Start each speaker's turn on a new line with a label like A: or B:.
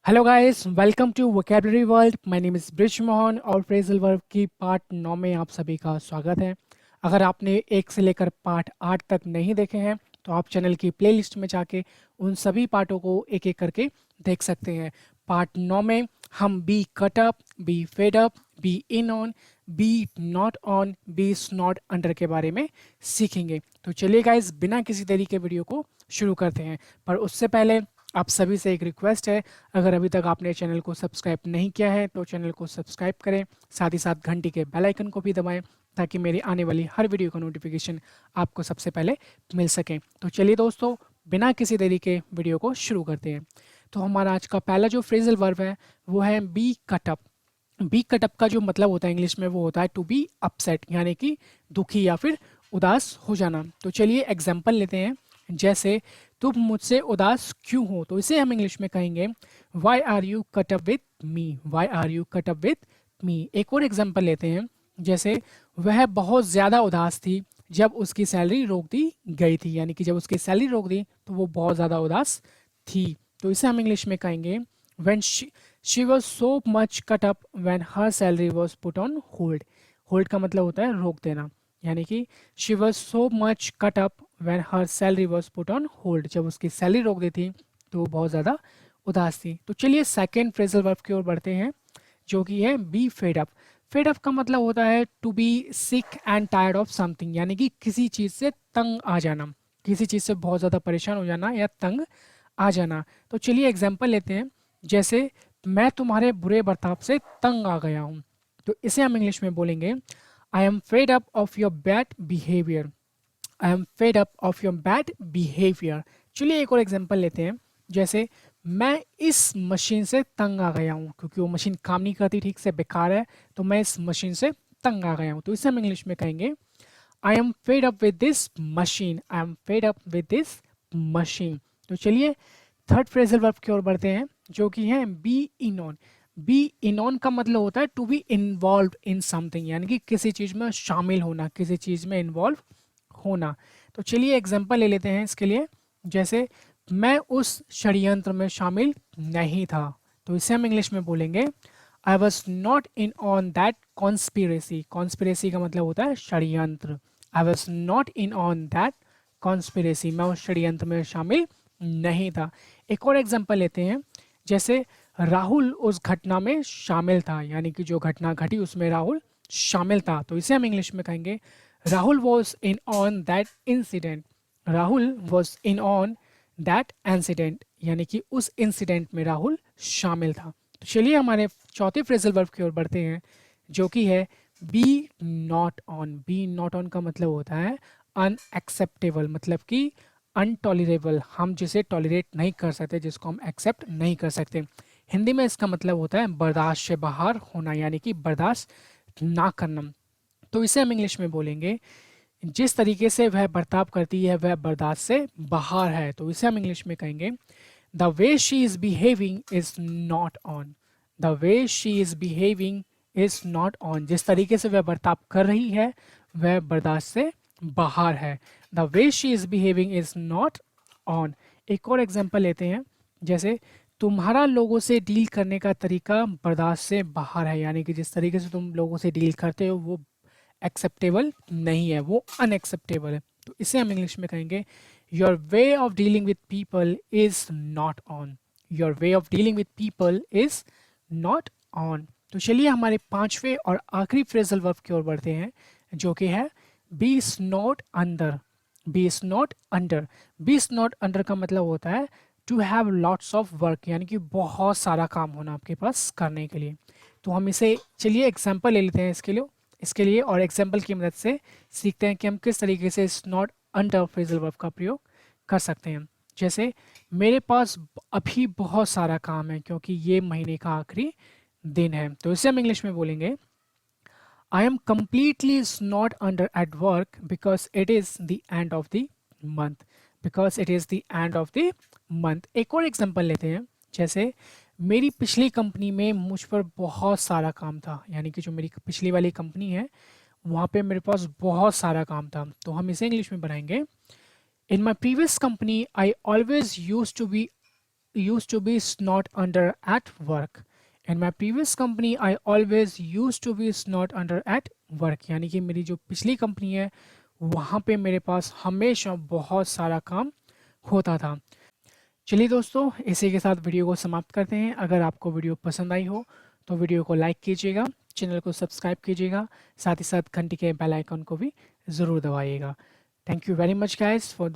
A: Hello guys, welcome to vocabulary world. My name is Brij Mohan और phrasal verb की part 9 में आप सभी का स्वागत है। अगर आपने 1 से लेकर पार्ट 8 तक नहीं देखे हैं तो आप चैनल की प्लेलिस्ट में जाके उन सभी पार्टों को एक एक करके देख सकते हैं। पार्ट 9 में हम be cut up, be fed up, be in on, be not on, be not under के बारे में सीखेंगे। तो चलिए गाइस, बिना किसी देरी के वीडियो को शुरू करते हैं। पर उससे पहले आप सभी से एक रिक्वेस्ट है, अगर अभी तक आपने चैनल को सब्सक्राइब नहीं किया है तो चैनल को सब्सक्राइब करें, साथ ही साथ घंटी के बेल आइकन को भी दबाएं ताकि मेरी आने वाली हर वीडियो का नोटिफिकेशन आपको सबसे पहले मिल सके। तो चलिए दोस्तों, बिना किसी देरी के वीडियो को शुरू करते हैं। तो हमारा आज का पहला जो फ्रेजल वर्ब है वो है बी कटअप। बी कटअप का जो मतलब होता है इंग्लिश में वो होता है टू बी अपसेट, यानी कि दुखी या फिर उदास हो जाना। तो चलिए एग्जाम्पल लेते हैं। जैसे तुम मुझसे उदास क्यों हो, तो इसे हम इंग्लिश में कहेंगे why are you cut up with me, why are you cut up with me. एक और एग्जाम्पल लेते हैं। जैसे वह बहुत ज़्यादा उदास थी जब उसकी सैलरी रोक दी गई थी, यानी कि जब उसकी सैलरी रोक दी तो वो बहुत ज़्यादा उदास थी। तो इसे हम इंग्लिश में कहेंगे when she was so much cut up when her salary was put on hold। Hold का मतलब होता है रोक देना, यानी कि she was so much cut up when her salary was put on hold, जब उसकी सैलरी रोक दी थी तो वो बहुत ज़्यादा उदास थी। तो चलिए सेकेंड फ्रेजल वर्ब की ओर बढ़ते हैं, जो कि है be fed up. Fed up का मतलब होता है to be sick and tired of something, यानी कि किसी चीज़ से तंग आ जाना, किसी चीज़ से बहुत ज़्यादा परेशान हो जाना या तंग आ जाना। तो चलिए एग्जाम्पल लेते हैं। जैसे मैं तुम्हारे बुरे बर्ताव से तंग आ गया हूँ, तो इसे हम इंग्लिश में बोलेंगे I am fed up of your bad behaviour. I am fed up of your bad behaviour. चलिए एक और एग्जांपल लेते हैं। जैसे मैं इस मशीन से तंग आ गया हूँ, क्योंकि वो मशीन काम नहीं करती ठीक से, बेकार है, तो मैं इस मशीन से तंग आ गया हूँ। तो इसे हम इंग्लिश में कहेंगे I am fed up with this machine, I am fed up with this machine. तो चलिए थर्ड फ्रेजल वर्ब की ओर बढ़ते हैं, जो कि है be in on. Be in on का मतलब होता है to be involve in something, यानी कि किसी चीज़ में शामिल होना, किसी चीज़ में इन्वॉल्व होना। तो चलिए एग्जांपल ले लेते हैं इसके लिए। जैसे मैं उस षड्यंत्र में शामिल नहीं था, तो इसे हम इंग्लिश में बोलेंगे I was not in on that conspiracy. Conspiracy का मतलब होता है षड्यंत्र। I was not in on that conspiracy, मैं उस षड्यंत्र में शामिल नहीं था। एक और एग्जांपल लेते हैं। जैसे राहुल उस घटना में शामिल था, यानी कि जो घटना घटी उसमें राहुल शामिल था, तो इसे हम इंग्लिश में कहेंगे Rahul was in on that incident. Rahul was in on that incident, यानी कि उस इंसिडेंट में राहुल शामिल था। तो चलिए हमारे चौथे फ्रेजल वर्ब की ओर बढ़ते हैं, जो कि है be not on. Be not on का मतलब होता है अनएक्सेप्टेबल, मतलब कि अनटॉलरेबल, हम जिसे टॉलरेट नहीं कर सकते, जिसको हम एक्सेप्ट नहीं कर सकते। हिंदी में इसका मतलब होता है बर्दाश्त से बाहर होना, यानी कि बर्दाश्त ना करना। तो इसे हम इंग्लिश में बोलेंगे जिस तरीके से वह बर्ताव करती है वह बर्दाश्त से बाहर है, तो इसे हम इंग्लिश में कहेंगे the way she is behaving is not on. The way she is behaving is not on, जिस तरीके से वह बर्ताव कर रही है वह बर्दाश्त से बाहर है। The way she is behaving is not on. एक और एग्जांपल लेते हैं। जैसे तुम्हारा लोगों से डील करने का तरीका बर्दाश्त से बाहर है, यानी कि जिस तरीके से तुम लोगों से डील करते हो वो एक्सेप्टेबल नहीं है, वो अनएक्सेप्टेबल है। तो इसे हम इंग्लिश में कहेंगे your way of dealing with people is not on. Your way of dealing with people is not on. तो चलिए हमारे पांचवें और आखिरी फ्रेजल वर्ब की ओर बढ़ते हैं, जो कि है be is not under. Be is not under. Be is not under का मतलब होता है to have lots of work, यानी कि बहुत सारा काम होना आपके पास करने के लिए। तो हम इसे चलिए एग्जाम्पल ले लेते हैं इसके लिए और एग्जाम्पल की मदद से सीखते हैं कि हम किस तरीके से इस नॉट अंडर फ्रेजल वर्ब का प्रयोग कर सकते हैं। जैसे मेरे पास अभी बहुत सारा काम है क्योंकि ये महीने का आखिरी दिन है, तो इसे हम इंग्लिश में बोलेंगे I am completely not under at work because it is the end of the month। because it is the end of the month। एक और एग्जांपल लेते हैं। जैसे मेरी पिछली कंपनी में मुझ पर बहुत सारा काम था, यानी कि जो मेरी पिछली वाली कंपनी है वहाँ पे मेरे पास बहुत सारा काम था, तो हम इसे इंग्लिश में बनाएंगे in my previous company I always use to be used to be snot under at work. In my previous company, I always used to be snot under at work. यानी कि मेरी जो पिछली कंपनी है वहाँ पे मेरे पास हमेशा बहुत सारा काम होता था। चलिए दोस्तों, इसी के साथ वीडियो को समाप्त करते हैं। अगर आपको वीडियो पसंद आई हो तो वीडियो को लाइक कीजिएगा, चैनल को सब्सक्राइब कीजिएगा, साथ ही साथ घंटी के बेल आइकन को भी ज़रूर दबाइएगा। Thank you very much guys for